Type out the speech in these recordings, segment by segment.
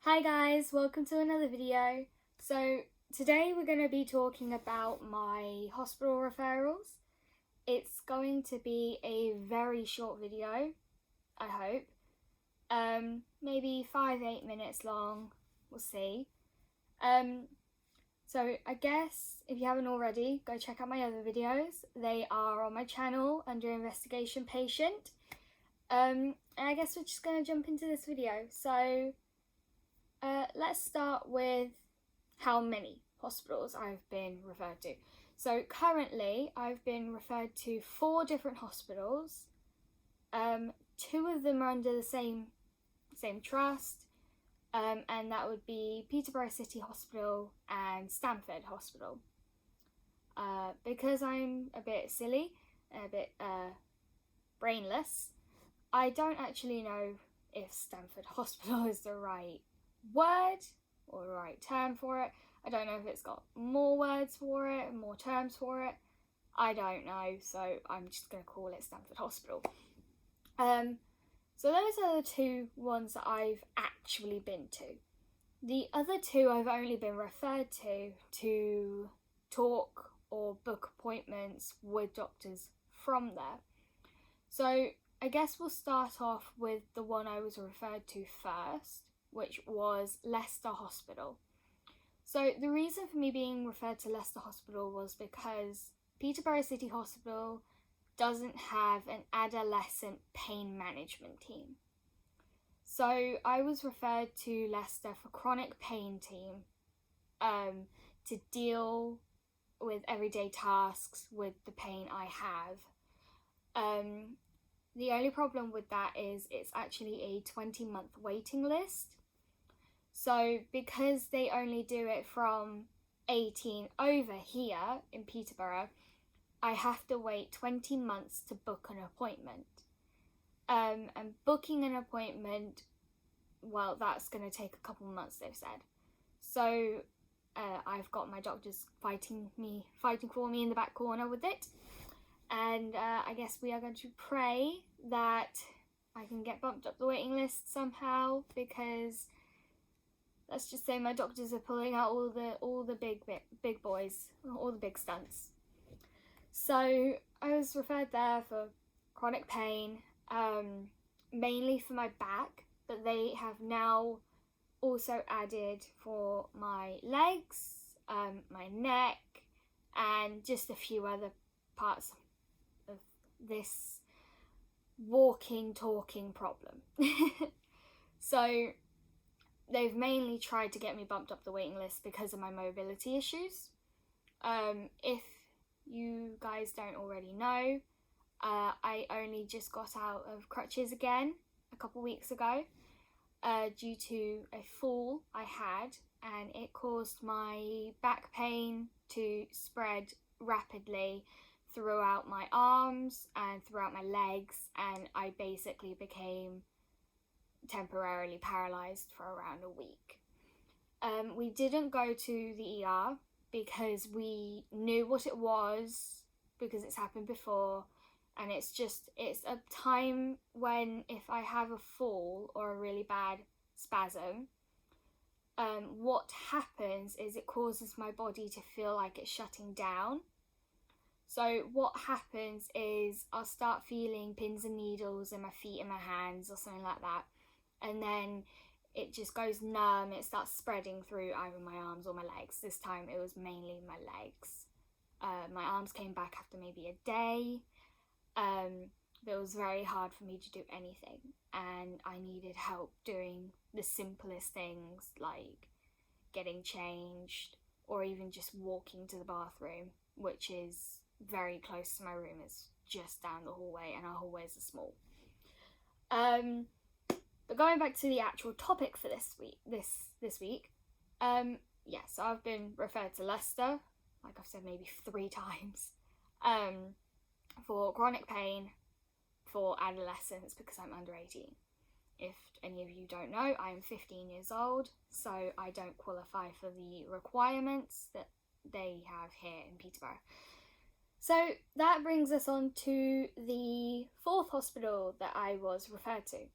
Hi guys, welcome to another video. So today we're going to be talking about my hospital referrals. It's going to be a very short video, I hope. Maybe 5-8 minutes long, we'll see. So I guess if you haven't already, go check out my other videos. They are on my channel under Investigation Patient. And I guess we're just going to jump into this video. So let's start with how many hospitals I've been referred to. So currently I've been referred to 4 different hospitals. 2 of them are under the same trust, and that would be Peterborough City Hospital and Stamford Hospital. Because I'm a bit silly, a bit brainless, I don't actually know if Stamford Hospital is the right word or the right term for it. I don't know if it's got more words for it, more terms for it. I don't know, so I'm just going to call it Stamford Hospital. So those are the 2 ones that I've actually been to. The other 2 I've only been referred to talk or book appointments with doctors from there. So I guess we'll start off with the one I was referred to first, which was Leicester Hospital. So the reason for me being referred to Leicester Hospital was because Peterborough City Hospital doesn't have an adolescent pain management team. So I was referred to Leicester for chronic pain team to deal with everyday tasks with the pain I have. The only problem with that is it's actually a 20-month waiting list. So because they only do it from 18 over here in Peterborough, I have to wait 20 months to book an appointment. And booking an appointment, well, that's going to take a couple months, they've said. So I've got my doctors fighting for me in the back corner with it. And I guess we are going to pray that I can get bumped up the waiting list somehow, because let's just say my doctors are pulling out all the big boys, all the big stunts. So I was referred there for chronic pain, mainly for my back, but they have now also added for my legs, my neck, and just a few other parts of this talking problem. So they've mainly tried to get me bumped up the waiting list because of my mobility issues. If you guys don't already know, I only just got out of crutches again a couple weeks ago due to a fall I had, and it caused my back pain to spread rapidly throughout my arms and throughout my legs, and I basically became temporarily paralysed for around a week. We didn't go to the ER because we knew what it was, because it's happened before, and it's a time when if I have a fall or a really bad spasm, what happens is it causes my body to feel like it's shutting down. So what happens is I'll start feeling pins and needles in my feet and my hands or something like that, and then it just goes numb. It starts spreading through either my arms or my legs. This time it was mainly my legs. My arms came back after maybe a day. But it was very hard for me to do anything, and I needed help doing the simplest things like getting changed or even just walking to the bathroom, which is very close to my room. It's just down the hallway, and our hallways are small. But going back to the actual topic for this week, so I've been referred to Leicester, like I've said maybe 3 times, for chronic pain for adolescents because I'm under 18. If any of you don't know, I am 15 years old, so I don't qualify for the requirements that they have here in Peterborough. So that brings us on to the 4th hospital that I was referred to.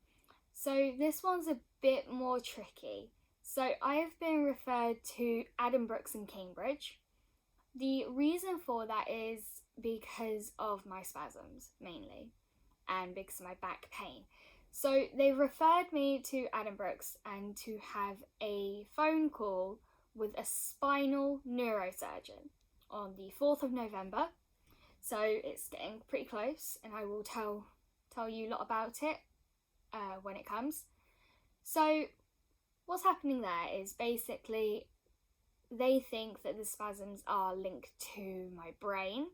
So this one's a bit more tricky So I have been referred to Adam Brooks in Cambridge. The reason for that is because of my spasms, mainly, and because of my back pain. So they referred me to Adam Brooks and to have a phone call with a spinal neurosurgeon on the 4th of November. So it's getting pretty close, and I will tell you a lot about it when it comes. So what's happening there is basically they think that the spasms are linked to my brain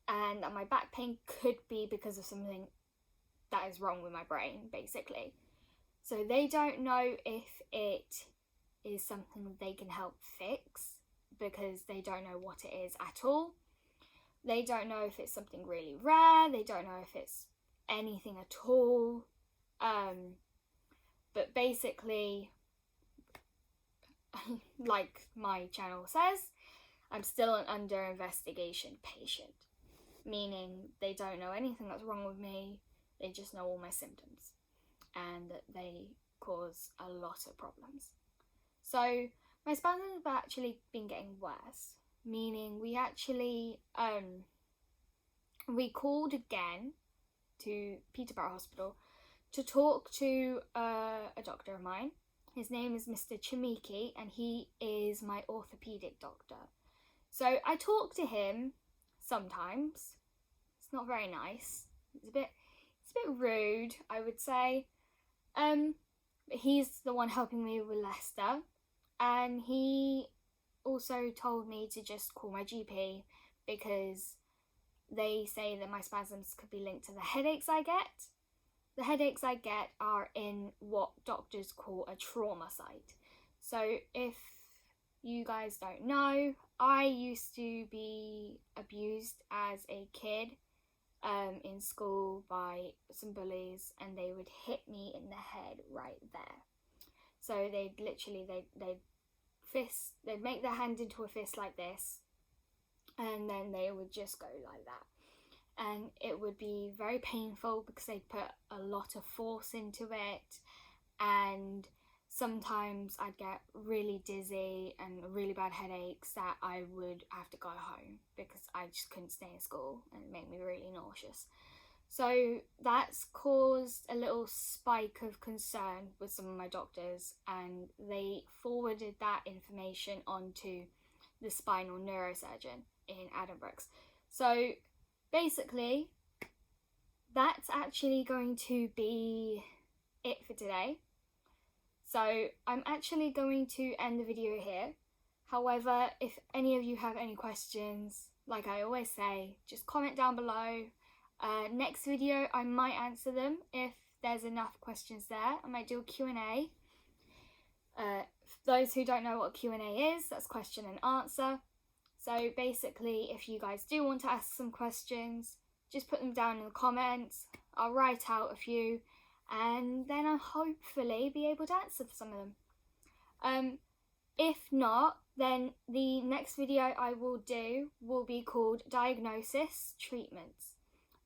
and that my back pain could be because of something that is wrong with my brain, basically. So they don't know if it is something that they can help fix because they don't know what it is at all. They don't know if it's something really rare. They don't know if it's anything at all. But basically, like my channel says, I'm still an under investigation patient, meaning they don't know anything that's wrong with me. They just know all my symptoms and that they cause a lot of problems. So my spasms have actually been getting worse, meaning we actually we called again to Peterborough Hospital to talk to a doctor of mine. His name is Mr. Chimiki, and he is my orthopedic doctor. So I talk to him sometimes. It's not very nice. It's a bit rude, I would say. But he's the one helping me with Leicester, and he also told me to just call my GP because they say that my spasms could be linked to the headaches I get. The headaches I get are in what doctors call a trauma site. So if you guys don't know, I used to be abused as a kid in school by some bullies, and they would hit me in the head right there. So they'd make their hand into a fist like this, and then they would just go like that. And it would be very painful because they'd put a lot of force into it, and sometimes I'd get really dizzy and really bad headaches that I would have to go home because I just couldn't stay in school, and it made me really nauseous. So that's caused a little spike of concern with some of my doctors, and they forwarded that information onto the spinal neurosurgeon in Adam Brooks. So basically, that's actually going to be it for today. So I'm actually going to end the video here. However, if any of you have any questions, like I always say, just comment down below. Next video, I might answer them if there's enough questions there. I might do a Q&A. For those who don't know what Q&A is, that's question and answer. So basically, if you guys do want to ask some questions, just put them down in the comments. I'll write out a few, and then I'll hopefully be able to answer some of them. If not, then the next video I will do will be called Diagnosis Treatments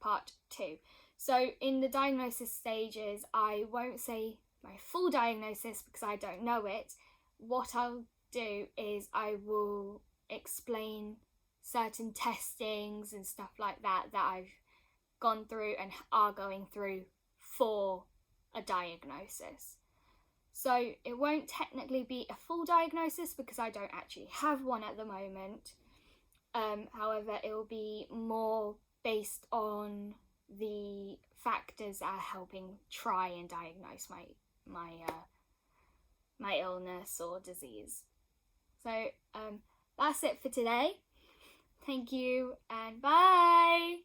Part 2. So in the diagnosis stages, I won't say my full diagnosis because I don't know it. What I'll do is I will explain certain testings and stuff like that I've gone through and are going through for a diagnosis. So it won't technically be a full diagnosis because I don't actually have one at the moment. However, it will be more based on the factors that are helping try and diagnose my illness or disease. So that's it for today. Thank you and bye!